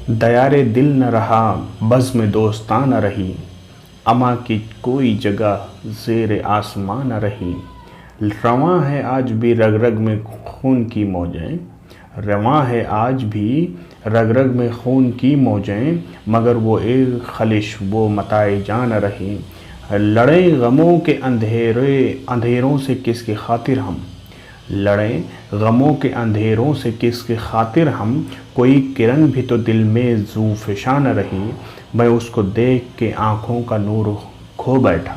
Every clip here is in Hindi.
दयारे दिल न रहा, बज़्म दोस्तां न रही, अमा की कोई जगह ज़ेर आसमां न रही। रवां है आज भी रग रग में खून की मौजें, रवां है आज भी रग रग में खून की मौजें, मगर वो एक खलिश वो मताए जान न रही। लड़ें गमों के अंधेरों से किसकी खातिर हम, लड़ें गमों के अंधेरों से किसके खातिर हम, कोई किरण भी तो दिल में ज़ूफ़िशां न रही। मैं उसको देख के आँखों का नूर खो बैठा,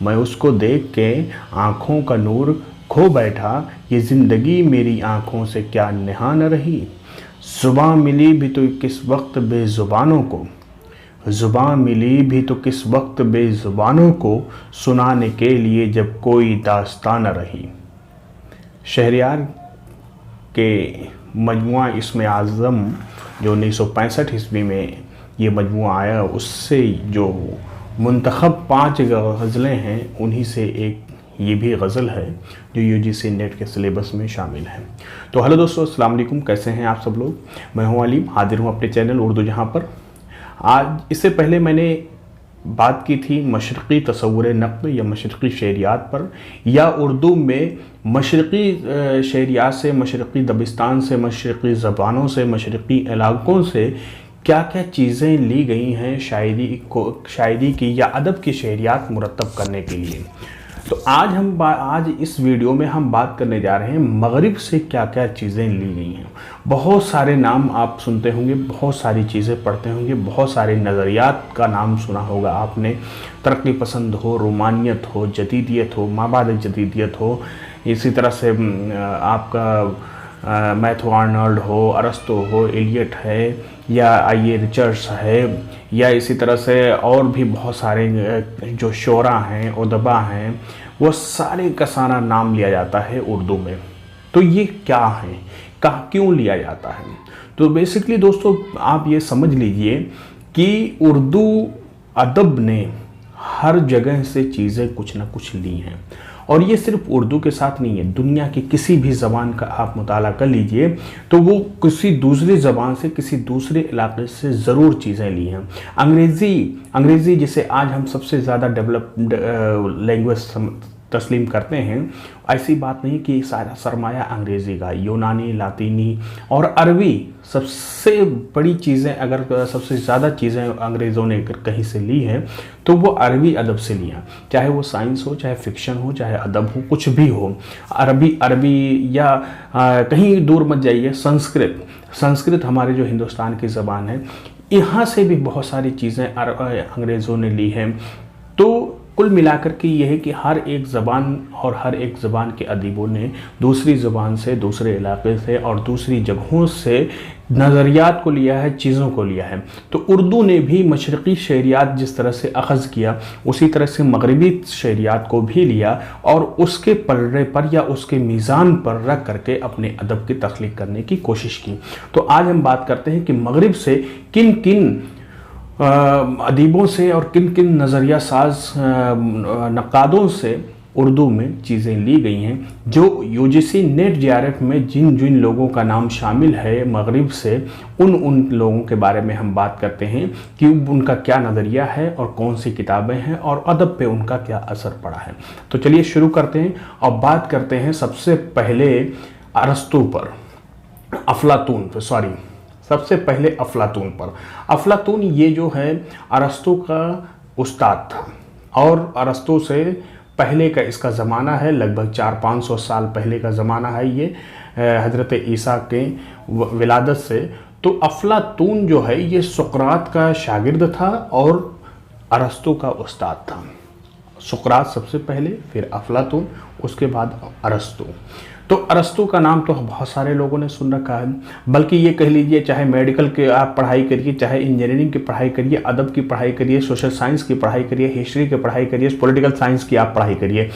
मैं उसको देख के आँखों का नूर खो बैठा, ये ज़िंदगी मेरी आँखों से क्या निहा न रही। ज़ुबां मिली भी तो किस वक्त बेज़ुबानों को, ज़ुबां मिली भी तो किस वक्त बेज़ुबानों को, सुनाने के लिए जब कोई दास्तां न रही। शहरयार के मजमुआ इस्म आज़म जो 1965 ईस्वी में ये मजमुआ आया, उससे जो मुंतखब 5 गज़लें हैं उन्हीं से एक ये भी गज़ल है जो यूजीसी नेट के सिलेबस में शामिल है। तो हेलो दोस्तों, अस्सलाम वालेकुम, कैसे हैं आप सब लोग। मैं हूं अलीम, हाजिर हूं अपने चैनल उर्दू जहां पर। आज इससे पहले मैंने बात की थी मशरक़ी तसव्वुर नक़्द या मशरक़ी शेरियात पर, या उर्दू में मशरक़ी शेरियात से, मशरक़ी दबिस्तान से, मशरक़ी ज़बानों से, मशरक़ी इलाक़ों से क्या क्या चीज़ें ली गई हैं शायरी की या अदब की शेरियात मुरतब करने के लिए। तो आज इस वीडियो में हम बात करने जा रहे हैं मगरिब से क्या क्या चीज़ें ली गई हैं। बहुत सारे नाम आप सुनते होंगे, बहुत सारी चीज़ें पढ़ते होंगे, बहुत सारे नज़रियात का नाम सुना होगा आपने। तरक्की पसंद हो, रोमानियत हो, जदीदियत हो, माबाद जदीदियत हो, इसी तरह से आपका मैथ्यू आर्नल्ड हो, अरस्तो हो, एलियट है, या आई.ए. रिचर्ड्स है, या इसी तरह से और भी बहुत सारे जो शोरा हैं, उदबा हैं, वो सारे का सारा नाम लिया जाता है उर्दू में। तो ये क्या है, क्यों लिया जाता है। तो बेसिकली दोस्तों आप ये समझ लीजिए कि उर्दू अदब ने हर जगह से चीज़ें कुछ ना कुछ ली हैं, और ये सिर्फ उर्दू के साथ नहीं है, दुनिया की किसी भी ज़बान का आप मुताला कर लीजिए तो वो किसी दूसरी ज़बान से, किसी दूसरे इलाके से ज़रूर चीज़ें ली हैं। अंग्रेज़ी जिसे आज हम सबसे ज़्यादा डेवलप्ड लैंग्वेज तस्लीम करते हैं, ऐसी बात नहीं कि सारा सरमाया अंग्रेज़ी का। यूनानी, लातीनी और अरबी सबसे बड़ी चीज़ें, अगर सबसे ज़्यादा चीज़ें अंग्रेज़ों ने कहीं से ली हैं तो वो अरबी अदब से लिया, चाहे वो साइंस हो, चाहे फिक्शन हो, चाहे अदब हो, कुछ भी हो। अरबी या कहीं दूर मत जाइए, संस्कृत हमारे जो हिंदुस्तान की ज़बान है, यहाँ से भी बहुत सारी चीज़ें अंग्रेज़ों ने ली हैं। तो कुल मिलाकर के ये है कि हर एक ज़बान और हर एक ज़बान के अदीबों ने दूसरी ज़बान से, दूसरे इलाके से और दूसरी जगहों से नज़रियात को लिया है, चीज़ों को लिया है। तो उर्दू ने भी मशरक़ी शेरियात जिस तरह से अख़ज़ किया, उसी तरह से मगरिबी शेरियात को भी लिया और उसके पलड़े पर या उसके मीज़ान पर रख करके अपने अदब की तख्लीक़ करने की कोशिश की। तो आज हम बात करते हैं कि मगरिब से किन किन अदीबों से और किन किन नज़रिया साज नक़ादों से उर्दू में चीज़ें ली गई हैं, जो यूजीसी नेट JRF में जिन जिन लोगों का नाम शामिल है मगरिब से, उन लोगों के बारे में हम बात करते हैं कि उनका क्या नज़रिया है और कौन सी किताबें हैं और अदब पे उनका क्या असर पड़ा है। तो चलिए शुरू करते हैं और बात करते हैं सबसे पहले अरस्तू पर, सबसे पहले अफलातून पर। अफलातून ये जो है अरस्तू का उस्ताद था, और अरस्तू से पहले का इसका ज़माना है, लगभग 400-500 साल पहले का ज़माना है ये, हज़रत ईसा के विलादत से। तो अफलातून जो है ये सुक़रात का शागिर्द था और अरस्तू का उस्ताद था। सुक़रात सबसे पहले, फिर अफलातून, उसके बाद अरस्तू। तो अरस्तू का नाम तो बहुत सारे लोगों ने सुन रखा है, बल्कि ये कह लीजिए चाहे मेडिकल के आप पढ़ाई करिए, चाहे इंजीनियरिंग की पढ़ाई करिए, अदब की पढ़ाई करिए, सोशल साइंस की पढ़ाई करिए, हिस्ट्री की पढ़ाई करिए, पॉलिटिकल साइंस की आप पढ़ाई करिए,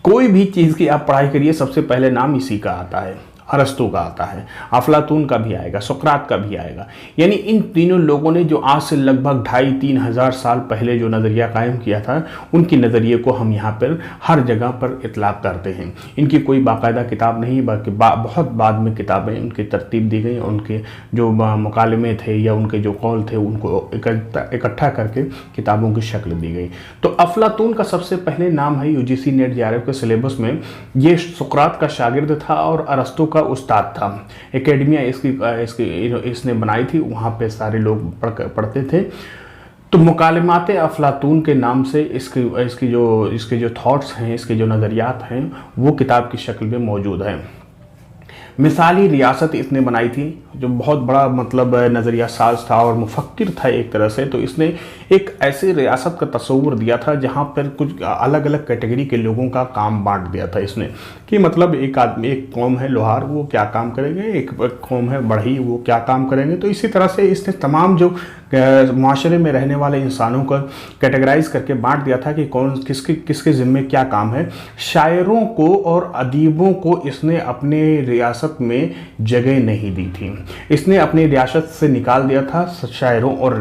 कोई भी चीज़ की आप पढ़ाई करिए, सबसे पहले नाम इसी का आता है, अरस्तू का आता है, अफलातून का भी आएगा, सुकरात का भी आएगा। यानी इन तीनों लोगों ने जो आज से लगभग 2,500-3 हज़ार साल पहले जो नज़रिया कायम किया था, उनकी नज़रिए को हम यहाँ पर हर जगह पर इतलाक़ करते हैं। इनकी कोई बाकायदा किताब नहीं, बल्कि बहुत बाद में किताबें उनकी तरतीब दी गई, उनके जो मुकालमे थे या उनके जो कौल थे उनको इकट्ठा करके किताबों की शक्ल दी गई। तो अफलातून का सबसे पहले नाम है यूजीसी नेट जेआरएफ के सिलेबस में, ये सुकरात का शागिर्द था और अरस्तू का उस्ताद था। एकेडमिया इसने बनाई थी, वहाँ पे सारे लोग पढ़ते थे। तो मुकालमात अफलातून के नाम से इसके जो थॉट्स हैं, इसके जो नज़रियात हैं, वो किताब की शक्ल में मौजूद हैं। मिसाली रियासत इसने बनाई थी, जो बहुत बड़ा मतलब नज़रिया साज था और मुफक्किर था एक तरह से। तो इसने एक ऐसी रियासत का तस्वुर दिया था जहाँ पर कुछ अलग अलग कैटेगरी के लोगों का काम बांट दिया था इसने, कि मतलब एक कौम है लोहार, वो क्या काम करेंगे, एक कौम है बढ़ई, वो क्या काम करेंगे। तो इसी तरह से इसने तमाम जो माशरे में रहने वाले इंसानों को कैटेगराइज करके बांट दिया था कि कौन किसके ज़िम्मे क्या काम है। शायरों को और अदीबों को इसने अपने रियासत में जगह नहीं दी थी, इसने अपनी रियासत से निकाल दिया था शायरों और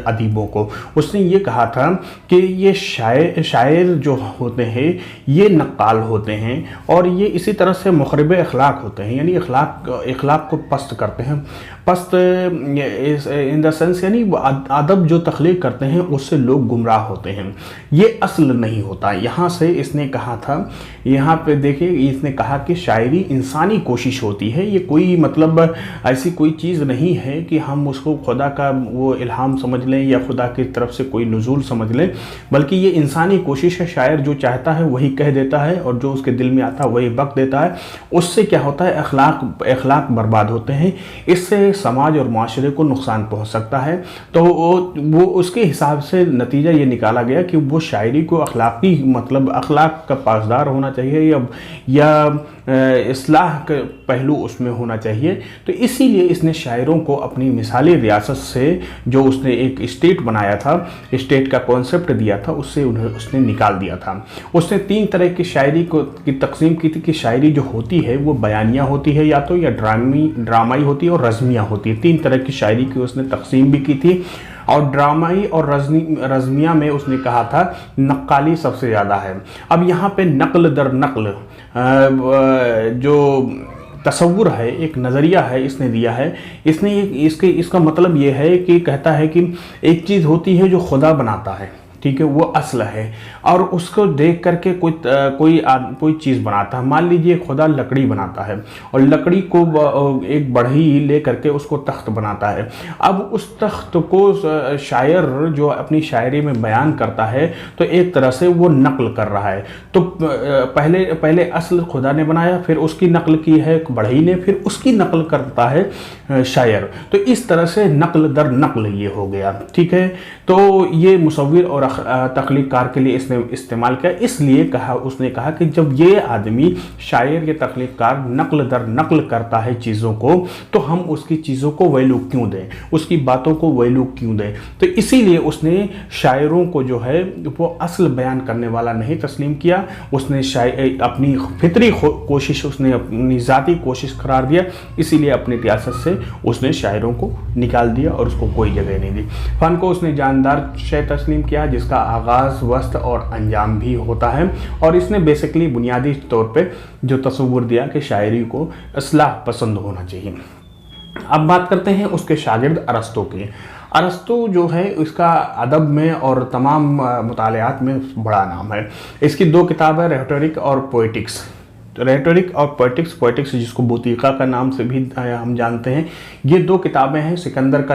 अदीबों को। उसने ये कहा था कि ये शायर जो होते हैं ये नक्काल होते हैं और ये इसी तरह से मुखरिब अखलाक होते हैं, यानी अखलाक को पस्त करते हैं। पस्त इन द सेंस यानी अदब जो तख्लीक करते हैं उससे लोग गुमराह होते हैं, ये असल नहीं होता। यहाँ से इसने कहा था, यहाँ पे देखिए इसने कहा कि शायरी इंसानी कोशिश होती है, ये कोई मतलब ऐसी कोई चीज़ नहीं है कि हम उसको खुदा का वो इल्हाम समझ लें या खुदा की तरफ से कोई नुज़ूल समझ लें, बल्कि ये इंसानी कोशिश है। शायर जो चाहता है वही कह देता है और जो उसके दिल में आता है वही बक देता है। उससे क्या होता है, अखलाक बर्बाद होते हैं, इससे समाज और माशरे को नुकसान पहुंच सकता है। तो वो उसके हिसाब से नतीजा ये निकाला गया कि वो शायरी को अखलाकी मतलब अखलाक का पासदार होना चाहिए या इस्लाह का पहलू उसमें होना चाहिए। तो इसीलिए इसने शायरों को अपनी मिसाली रियासत से जो उसने एक स्टेट बनाया था, स्टेट का कॉन्सेप्ट दिया था, उससे उसने निकाल दिया था। उसने 3 तरह की शायरी की तकसीम की थी कि शायरी जो होती है वो बयानिया होती है या तो, या ड्रामाई होती है और रज़मिया होती है। 3 तरह की शायरी की उसने तकसीम भी की थी। और ड्रामाई और रज़मिया में उसने कहा था नक्काली सबसे ज़्यादा है। अब यहाँ पे नक़ल दर नक़ल जो तसव्वुर है, एक नज़रिया है इसने दिया है। इसका मतलब ये है कि कहता है कि एक चीज़ होती है जो खुदा बनाता है, ठीक है, वो असल है, और उसको देख करके कोई चीज़ बनाता है। मान लीजिए खुदा लकड़ी बनाता है और लकड़ी को एक बढ़ई ले करके उसको तख्त बनाता है। अब उस तख्त को शायर जो अपनी शायरी में बयान करता है तो एक तरह से वो नकल कर रहा है। तो पहले असल खुदा ने बनाया, फिर उसकी नकल की है बढ़ई ने, फिर उसकी नकल करता है शायर। तो इस तरह से नकल दर नकल ये हो गया, ठीक है। तो ये मुसव्विर और तख्लीक़कार के लिए इसने इस्तेमाल किया। इसलिए उसने कहा कि जब ये आदमी शायर या तख्लीक़कार नकल दर नकल करता है चीज़ों को, तो हम उसकी चीज़ों को वैल्यू क्यों दें, उसकी बातों को वैल्यू क्यों दें। तो इसीलिए उसने शायरों को जो है वो असल बयान करने वाला नहीं तस्लीम किया। उसने अपनी फितरी कोशिश, उसने अपनी ज़ाती कोशिश करार दिया। इसीलिए अपनी रियासत से उसने शायरों को निकाल दिया और उसको कोई जगह नहीं दी। फ़न को उसने जानदार शय तस्लीम किया जिसका आगाज़, वस्त और अंजाम भी होता है। और इसने बेसिकली बुनियादी तौर पे जो तस्वुर दिया कि शायरी को इस्लाह पसंद होना चाहिए। अब बात करते हैं उसके शागिर्द अरस्तू की। अरस्तू जो है इसका अदब में और तमाम मुतालियात में बड़ा नाम है। इसकी 2 किताबें रेटोरिक और पोइटिक्स। रेटोरिक और पोइटिक्स जिसको बतीक़ा का नाम से भी हम जानते हैं, ये 2 किताबें हैं। सिकंदर का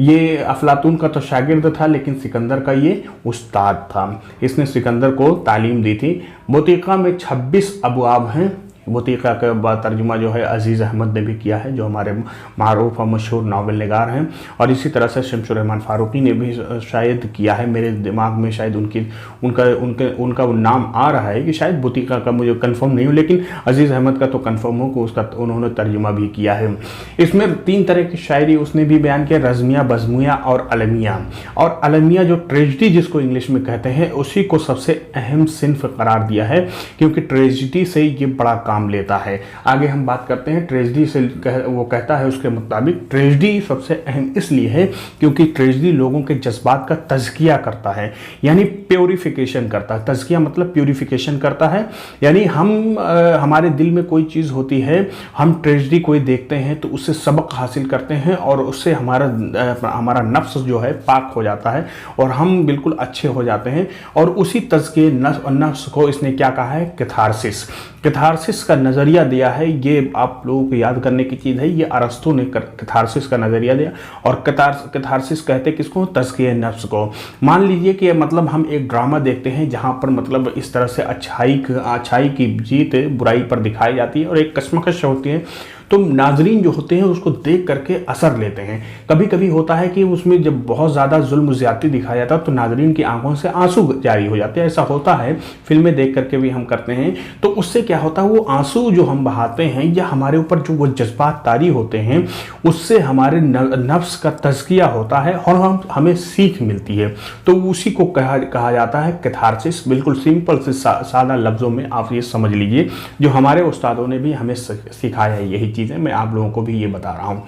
ये अफलातून का तो शागिर्द था, लेकिन सिकंदर का ये उस्ताद था। इसने सिकंदर को तालीम दी थी। बतीक़ा में 26 अबवाब हैं। बतीक़ा का तर्जुमा जो है अज़ीज़ अहमद ने भी किया है, जो हमारे मारूफ और मशहूर नावल निगार हैं। और इसी तरह से शमशुर रहमान फ़ारूक़ी ने भी शायद किया है। मेरे दिमाग में शायद उनका नाम आ रहा है कि शायद बतीक़ा का, मुझे कंफर्म नहीं हूँ, लेकिन अज़ीज़ अहमद का तो कंफर्म हो कि उसका उन्होंने तर्जुमा भी किया है। इसमें 3 तरह की शायरी उसने भी बयान किया, रज़मिया, बज़मिया और अलमिया। और अलमिया जो ट्रेजिडी जिसको इंग्लिश में कहते हैं, उसी को सबसे अहम सिन्फ करार दिया है, क्योंकि ट्रेजिडी से ये बड़ा काम लेता है। आगे हम बात करते हैं ट्रेजेडी से। वो कहता है उसके मुताबिक ट्रेजेडी सबसे अहम इसलिए है क्योंकि ट्रेजेडी लोगों के जज्बात का तज़किया करता है, यानी प्योरिफिकेशन करता है। तज़किया मतलब प्योरिफिकेशन करता है, यानी हमारे दिल में कोई चीज़ होती है, हम ट्रेजेडी कोई देखते हैं तो उससे सबक हासिल करते हैं और उससे हमारा नफ्स जो है पाक हो जाता है और हम बिल्कुल अच्छे हो जाते हैं। और उसी तज़किए नफ्स को इसने क्या कहा है, कैथारसिस का नज़रिया दिया है। ये आप लोगों को याद करने की चीज़ है, ये अरस्तु ने कैथारसिस का नज़रिया दिया। और कैथारसिस कहते किसको, तज़किए नफ्स को। मान लीजिए कि मतलब हम एक ड्रामा देखते हैं जहाँ पर मतलब इस तरह से अच्छाई की जीत बुराई पर दिखाई जाती है और एक कशमकश होती है, तो नाजरीन जो होते हैं उसको देख करके असर लेते हैं। कभी कभी होता है कि उसमें जब बहुत ज़्यादा जुल्म ज़्यादती दिखाया जाता है तो नाजरीन की आंखों से आंसू जारी हो जाते हैं। ऐसा होता है, फिल्में देख करके भी हम करते हैं। तो उससे क्या होता है, वो आंसू जो हम बहाते हैं या हमारे ऊपर जो वो जज्बात तारी होते हैं, उससे हमारे नफ्स का तज़किया होता है और हमें सीख मिलती है। तो उसी को कहा जाता है कैथारसिस। बिल्कुल सिंपल से सादा लफ्ज़ों में आप ये समझ लीजिए, जो हमारे उस्तादों ने भी हमें सिखाया है यही चीज़ें मैं आप लोगों को भी ये बता रहा हूँ।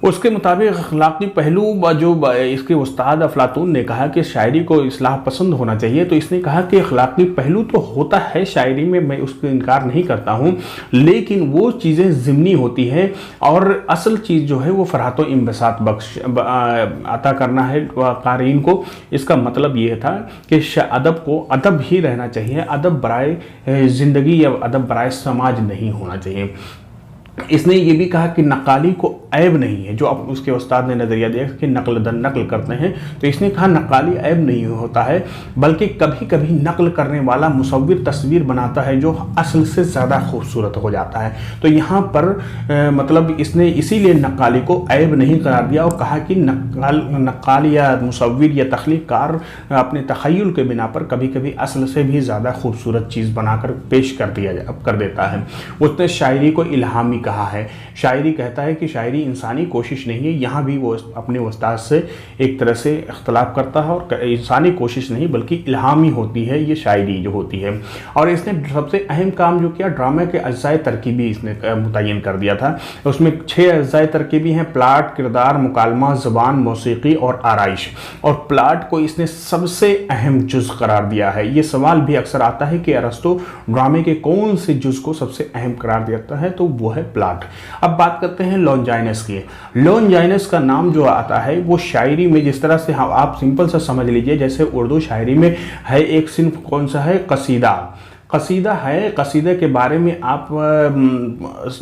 उसके मुताबिक अखलाकी पहलू जो इसके उस्ताद अफलातून ने कहा कि शायरी को इस्लाह पसंद होना चाहिए, तो इसने कहा कि अखलाकी पहलू तो होता है शायरी में, मैं उसको इनकार नहीं करता हूँ, लेकिन वो चीज़ें ज़िमनी होती हैं और असल चीज़ जो है वो फ़रहत व इंबसात बख्श अता करना है क़ारीन को। इसका मतलब ये था कि अदब को अदब ही रहना चाहिए, अदब बराए ज़िंदगी या अदब बराए समाज नहीं होना चाहिए। इसने ये भी कहा कि नक़ाली को ऐब नहीं है, जो अब उसके उस्ताद ने नज़रिया दिया कि नक़ल दर नक़ल करते हैं, तो इसने कहा नक़ाली ऐब नहीं होता है, बल्कि कभी कभी नक़ल करने वाला मुसव्विर तस्वीर बनाता है जो असल से ज़्यादा खूबसूरत हो जाता है। तो यहाँ पर मतलब इसने इसीलिए नक़ाली को ऐब नहीं करार दिया और कहा कि नक़ाल या मुसव्विर या तख्लीक़कार अपने तख़य्युल के बिना पर कभी कभी असल से भी ज़्यादा खूबसूरत चीज़ बनाकर पेश कर देता है। उसने शायरी को इल्हामी कहा है। शायरी कहता है कि शायरी इंसानी कोशिश नहीं है, यहाँ भी वो अपने उस्ताद से एक तरह से इख्तलाफ करता है और इंसानी कोशिश नहीं बल्कि इल्हामी होती है ये शायरी जो होती है। और इसने सबसे अहम काम जो किया, ड्रामे के अज्जाए तरकीबी इसने मुतय्यन कर दिया था। उसमें 6 अज्जाए तरकीबी हैं, प्लाट, किरदार, मुकालमा, ज़बान, मौसीकी और आराइश। और प्लाट को इसने सबसे अहम जुज़ करार दिया है। ये सवाल भी अक्सर आता है कि अरस्तु ड्रामे के कौन से जुज़ को सबसे अहम करार देता है, तो वो है प्लाट। अब बात करते हैं लॉन्जाइनस की। लॉन्जाइनस का नाम जो आता है वो शायरी में जिस तरह से आप सिंपल सा समझ लीजिए, जैसे उर्दू शायरी में है एक सिन्फ, कौन सा है, कसीदा। कसीदा है, कसीदे के बारे में आप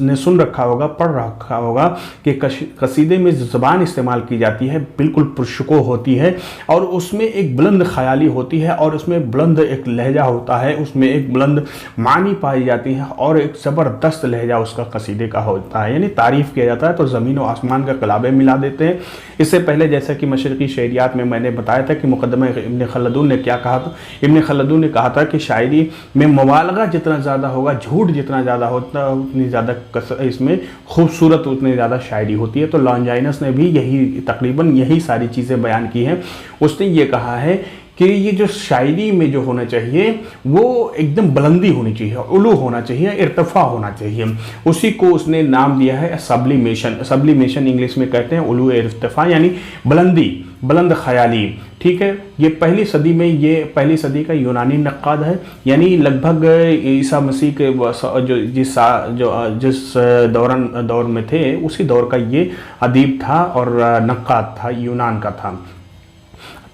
ने सुन रखा होगा, पढ़ रखा होगा कि कसीदे में ज़बान इस्तेमाल की जाती है बिल्कुल पुरशको होती है और उसमें एक बुलंद ख़याली होती है और उसमें बुलंद एक लहजा होता है, उसमें एक बुलंद मानी पाई जाती है और एक ज़बरदस्त लहजा उसका कसीदे का होता है, यानी तारीफ़ किया जाता है तो ज़मीन और आसमान का कलाबे मिला देते हैं। इससे पहले जैसा कि मशरक़ी शरियात में मैंने बताया था कि मुक़द्दमा इब्न खल्दून ने क्या कहा था। इब्न खल्दून ने कहा था कि शायरी में मुबालगा जितना ज़्यादा होगा, झूठ जितना ज़्यादा होता, उतनी ज़्यादा इसमें खूबसूरत उतनी ज़्यादा शायरी होती है। तो लॉन्जाइनस ने भी तकरीबन यही सारी चीज़ें बयान की हैं। उसने ये कहा है कि ये जो शायरी में जो होना चाहिए वो एकदम बुलंदी होनी चाहिए, उलू होना चाहिए, इर्तफ़ा होना चाहिए। उसी को उसने नाम दिया है सब्लिमेशन। सब्लिमेशन इंग्लिश में कहते हैं उलू इर्तफ़ा, यानी बुलंदी, बुलंद ख़याली। ठीक है, ये पहली सदी में, ये पहली सदी का यूनानी नक्काद है, यानी लगभग ईसा मसीह के जिस दौर में थे उसी दौर का ये अदीब था और नक्काद था, यूनान का था।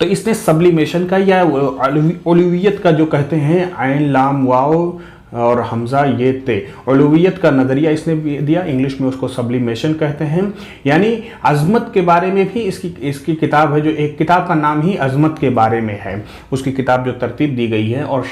तो इसने सब्लिमेशन का या उलूवियत का जो कहते हैं, आइन लाम वाव और हमज़ा ये ते, उलूवियत का नज़रिया इसने दिया। इंग्लिश में उसको सब्लिमेशन कहते हैं, यानी अज़मत के बारे में भी इसकी किताब है, जो एक किताब का नाम ही अज़मत के बारे में है। उसकी किताब जो तरतीब दी गई है और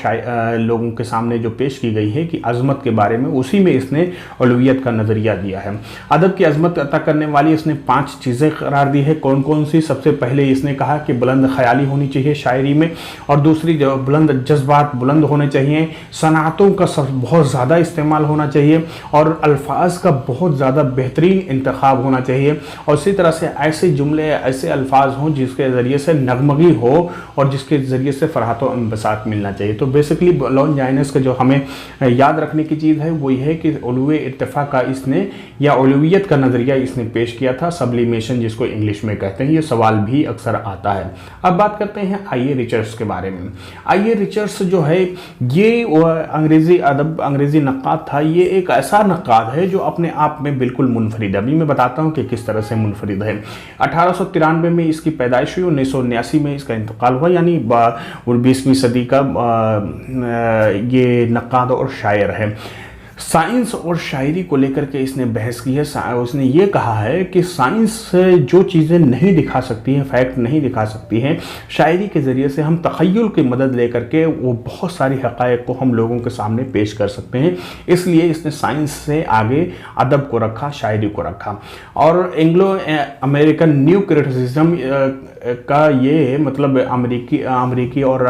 लोगों के सामने जो पेश की गई है कि अज़मत के बारे में, उसी में इसने उलूवियत का नज़रिया दिया है। अदब की अज़मत अता करने वाली इसने 5 चीज़ें करार दी है। कौन कौन सी? सबसे पहले इसने कहा कि बुलंद ख़याली होनी चाहिए शायरी में, और दूसरी जो बुलंद जज्बात बुलंद होने चाहिए, सनातों का बहुत ज़्यादा इस्तेमाल होना चाहिए और अल्फाज का बहुत ज़्यादा बेहतरीन इंतखाब होना चाहिए और इसी तरह से ऐसे जुमले, ऐसे अल्फाज हों जिसके ज़रिए से नगमगी हो और जिसके ज़रिए से फ़रहत और इंबसात मिलना चाहिए। तो बेसिकली लॉन्जाइनस का जो हमें याद रखने की चीज़ है वो ये है कि उलूए इत्तिफा का इसने या उलूवियत का नज़रिया इसने पेश किया था, सब्लिमेशन जिसको इंग्लिश में कहते हैं। ये सवाल भी अक्सर आता है। अब बात करते हैं आई.ए. रिचर्ड्स के बारे में। आई.ए. रिचर्ड्स जो है ये अंग्रेज़ी अदब, अंग्रेज़ी नक्काद था। ये एक ऐसा नक्काद है जो अपने आप में बिल्कुल मुनफरिद है। अभी मैं बताता हूँ कि किस तरह से मुनफरिद है। 1893 में इसकी पैदाइश हुई, 1979 में इसका इंतकाल हुआ, यानी 20वीं सदी का ये नक्काद और शायर है। साइंस और शायरी को लेकर के इसने बहस की है। उसने ये कहा है कि साइंस जो चीज़ें नहीं दिखा सकती हैं, फैक्ट नहीं दिखा सकती हैं, शायरी के ज़रिए से हम तख़य्युल की मदद लेकर के वो बहुत सारी हक़ाइक़ को हम लोगों के सामने पेश कर सकते हैं। इसलिए इसने साइंस से आगे अदब को रखा, शायरी को रखा। और एंग्लो अमेरिकन न्यू क्रिटिसिज्म का ये मतलब अमेरिकी और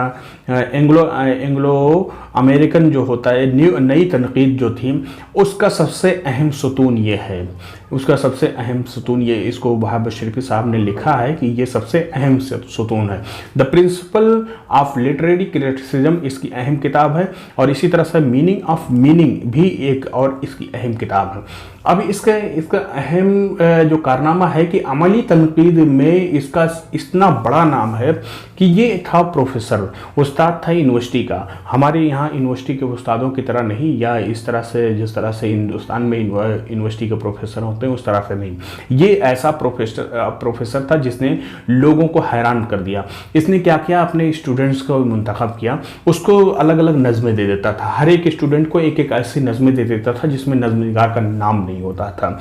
एंग्लो अमेरिकन जो होता है नई तनकीद जो थी, उसका सबसे अहम सतून ये है, उसका सबसे अहम सतून ये, इसको वहाब शरीफी साहब ने लिखा है कि ये सबसे अहम सतून है। The principle of literary criticism इसकी अहम किताब है और इसी तरह से मीनिंग ऑफ मीनिंग भी एक और इसकी अहम किताब है। अब इसका अहम जो कारनामा है कि अमली तनकीद में इसका इतना बड़ा नाम है कि ये था प्रोफेसर, उस्ताद था यूनिवर्सिटी का। हमारे यहाँ यूनिवर्सिटी के उस्तादों की तरह नहीं, या इस तरह से जिस तरह से हिंदुस्तान में यूनिवर्सिटी के प्रोफेसर होते हैं उस तरह से नहीं। ये ऐसा प्रोफेसर था जिसने लोगों को हैरान कर दिया। इसने क्या किया, अपने स्टूडेंट्स को मुंतखब किया, उसको अलग अलग नज़में दे देता था। हर एक स्टूडेंट को एक एक ऐसी नज़में दे देता था जिसमें नज़्म निगार का नाम नहीं होता था।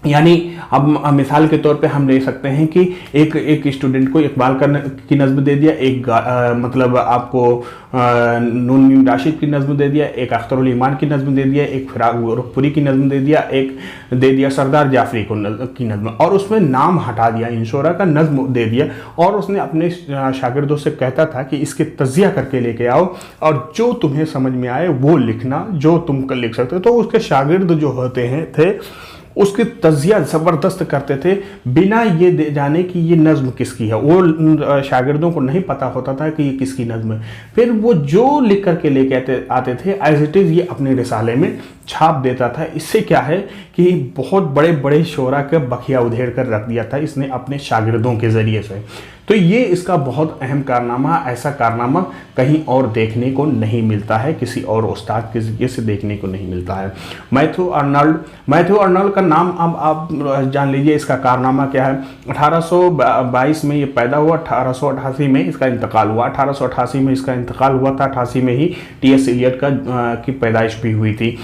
यानी अब मिसाल के तौर पे हम ले सकते हैं कि एक स्टूडेंट को इकबाल की नज़्म दे दिया, एक मतलब आपको नून मीम राशिद की नज़्म दे दिया, एक अख्तरुल ईमान की नज़्म दे दिया, एक फिराक गोरखपुरी की नज़्म दे दिया, एक दे दिया सरदार जाफरी की नज़्म, और उसमें नाम हटा दिया, इंशोरा का नज़्म दे दिया। और उसने अपने शागिर्दों से कहता था कि इसके तज़िया करके लेके आओ और जो तुम्हें समझ में आए वो लिखना, जो तुम लिख सकते हो। तो उसके शागिर्द जो होते हैं थे उसकी तज़िया ज़बरदस्त करते थे, बिना ये जाने कि ये नज़्म किसकी है। वो शागिर्दों को नहीं पता होता था कि ये किसकी नज़्म है। फिर वो जो लिख करके लेके आते थे एज इट इज़ ये अपने रिसाले में छाप देता था। इससे क्या है कि बहुत बड़े बड़े शोरा का बखिया उधेड़ कर रख दिया था इसने अपने शागिर्दों के ज़रिए से। तो ये इसका बहुत अहम कारनामा, ऐसा कारनामा कहीं और देखने को नहीं मिलता है, किसी और उस्ताद के ज़रिए से देखने को नहीं मिलता है। मैथ्यू अर्नल्ड का नाम अब आप जान लीजिए, इसका कारनामा क्या है। 1822 में ये पैदा हुआ, 1888 में इसका इंतकाल हुआ। 1888 में इसका इंतकाल हुआ था, 88 में ही टी.एस. एलियट की पैदाइश भी हुई थी।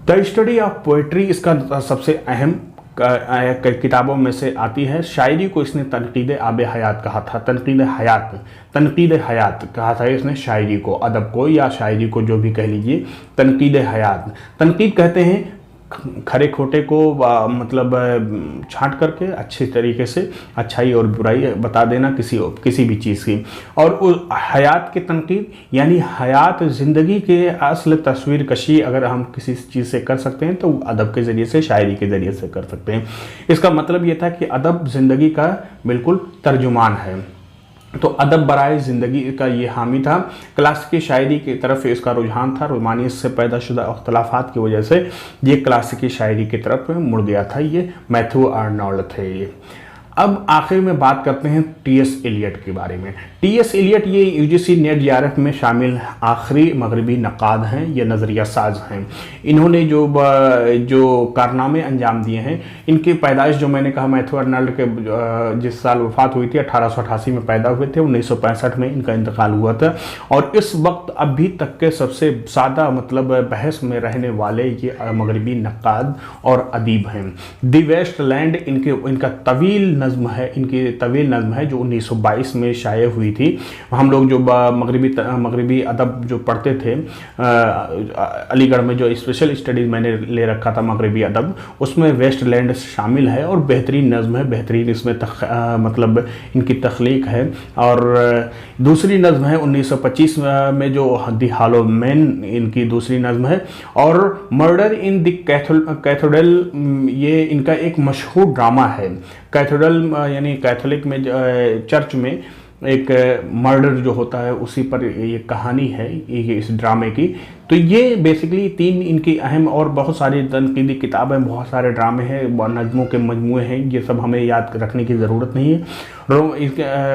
द स्टडी ऑफ पोइट्री इसका सबसे अहम किताबों में से आती है। शायरी को इसने तनकीद आब हयात कहा था, तनकीद हयात कहा था इसने शायरी को, अदब को या शायरी को जो भी कह लीजिए, तनकीद हयात। तनकीद कहते हैं खरे खोटे को मतलब छांट करके अच्छे तरीके से अच्छाई और बुराई बता देना किसी भी चीज़ की। और हयात की तनकीद यानी हयात ज़िंदगी के असल तस्वीर कशी अगर हम किसी चीज़ से कर सकते हैं तो अदब के ज़रिए से, शायरी के ज़रिए से कर सकते हैं। इसका मतलब ये था कि अदब ज़िंदगी का बिल्कुल तर्जुमान है। तो अदब बराए ज़िंदगी का ये हामी था। क्लासिकी शायरी की तरफ इसका रुझान था। रोमानियत से पैदाशुदा अख्तलाफात की वजह से ये क्लासिकी शायरी की तरफ मुड़ गया था। ये मैथ्यू अर्नल्ड थे। अब आखिर में बात करते हैं टी.एस. एलियट के बारे में। टी.एस. एलियट ये यूजीसी नेट जीआरएफ में शामिल आखिरी मगरबी नक्काद हैं, ये नज़रिया साज हैं। इन्होंने जो कारनामे अंजाम दिए हैं, इनकी पैदाइश जो मैंने कहा मैथ्यू अर्नल्ड के जिस साल वफ़ात हुई थी 1888 में पैदा हुए थे, 1965 में इनका इंतकाल हुआ था। और इस वक्त अभी तक के सबसे ज़्यादा मतलब बहस में रहने वाले ये मगरबी नक्काद और अदीब हैं। दी वेस्ट लैंड इनका तवील नज़्म है, इनकी तवील नज़्म है जो 1922 में शाये हुई थी। हम लोग जो मगरिबी अदब जो पढ़ते थे अलीगढ़ में, जो स्पेशल स्टडीज़ मैंने ले रखा था मगरिबी अदब, उसमें वेस्टलैंड शामिल है और बेहतरीन नज़्म है, बेहतरीन इसमें मतलब इनकी तख्लीक है। और दूसरी नज़्म है 1925 में जो द हॉलो मैन इनकी दूसरी नज़्म है। और मर्डर इन द कैथेड्रल ये इनका एक मशहूर ड्रामा है। कैथेड्रल यानी कैथोलिक में चर्च में एक मर्डर जो होता है उसी पर ये कहानी है ये इस ड्रामे की। तो ये बेसिकली 3 इनकी अहम, और बहुत सारी तनकीदी किताबें, बहुत सारे ड्रामे हैं, नज़्मों के मजमूए हैं, ये सब हमें याद रखने की ज़रूरत नहीं है।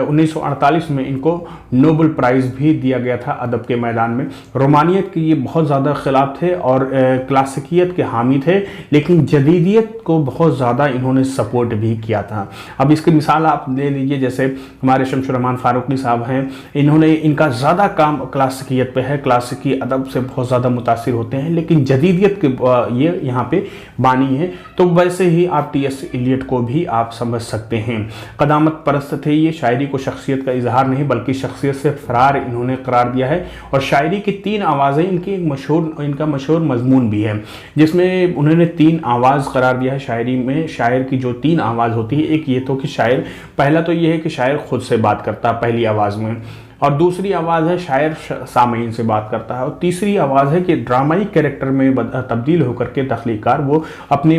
1948 में इनको नोबेल प्राइज़ भी दिया गया था अदब के मैदान में। रोमानियत के ये बहुत ज़्यादा खिलाफ थे और क्लासिकियत के हामी थे, लेकिन जदीदियत को बहुत ज़्यादा इन्होंने सपोर्ट भी किया था। अब इसकी मिसाल आप ले लीजिए, जैसे हमारे शमशुर रहमान फारूकी साहब हैं, इन्होंने इनका ज़्यादा काम क्लासिकियत पे है, क्लासिकी अदब से बहुत ज़्यादा मुतासिर होते हैं, लेकिन जदीदियत के ये यहाँ पे बानी है। तो वैसे ही आप टी.एस. एलियट को भी आप समझ सकते हैं। क़दामत परस्त थे ये, शायरी को शख्सियत का इजहार नहीं बल्कि शख्सियत से फ़रार इन्होंने करार दिया है। और शायरी की 3 आवाज़ें इनकी इनका मशहूर मजमून भी है, जिसमें उन्होंने 3 आवाज़ करार दिया है शायरी में। शायर की जो 3 आवाज़ होती है, एक ये तो कि शायर, पहला तो ये है कि शायर खुद से बात करता है पहली आवाज़ में, और दूसरी आवाज़ है शायर सामीन से बात करता है, और तीसरी आवाज़ है कि ड्रामाई कैरेक्टर में तब्दील होकर के तख्लीकार वो अपने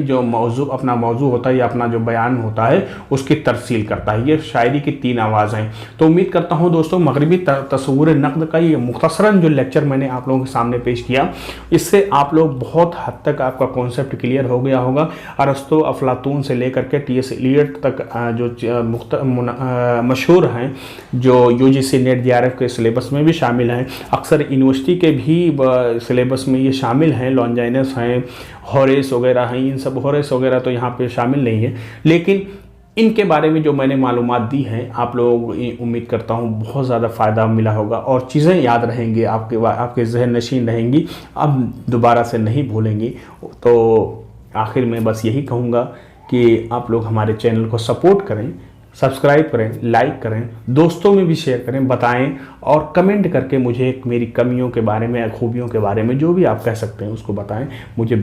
जो अपना मौजू होता है या अपना जो बयान होता है उसकी तरसील करता है। ये शायरी की 3 आवाज़ हैं। तो उम्मीद करता हूँ दोस्तों मगरिबी तस्वुर नक़्द का ये मुख्तसरन जो लेक्चर मैंने आप लोगों के सामने पेश किया, इससे आप लोग बहुत हद तक आपका कॉन्सेप्ट क्लियर हो गया होगा। अरस्तु, अफलातून से लेकर के टी.एस. एलियट तक जो मशहूर हैं, जो यूजीसी नेट जेआरएफ के सिलेबस में भी शामिल हैं, अक्सर यूनिवर्सिटी के भी सिलेबस में ये शामिल हैं। लॉन्जाइनस हैं, होरेस वगैरह हैं, इन सब होरेस वगैरह तो यहाँ पे शामिल नहीं है, लेकिन इनके बारे में जो मैंने मालूमात दी हैं आप लोग, उम्मीद करता हूँ बहुत ज़्यादा फ़ायदा मिला होगा और चीज़ें याद रहेंगी, आपके जहन नशीन रहेंगी, अब दोबारा से नहीं भूलेंगी। तो आखिर में बस यही कहूँगा कि आप लोग हमारे चैनल को सपोर्ट करें, सब्सक्राइब करें, लाइक करें, दोस्तों में भी शेयर करें, बताएं और कमेंट करके मुझे मेरी कमियों के बारे में, खूबियों के बारे में जो भी आप कह सकते हैं उसको बताएं। मुझे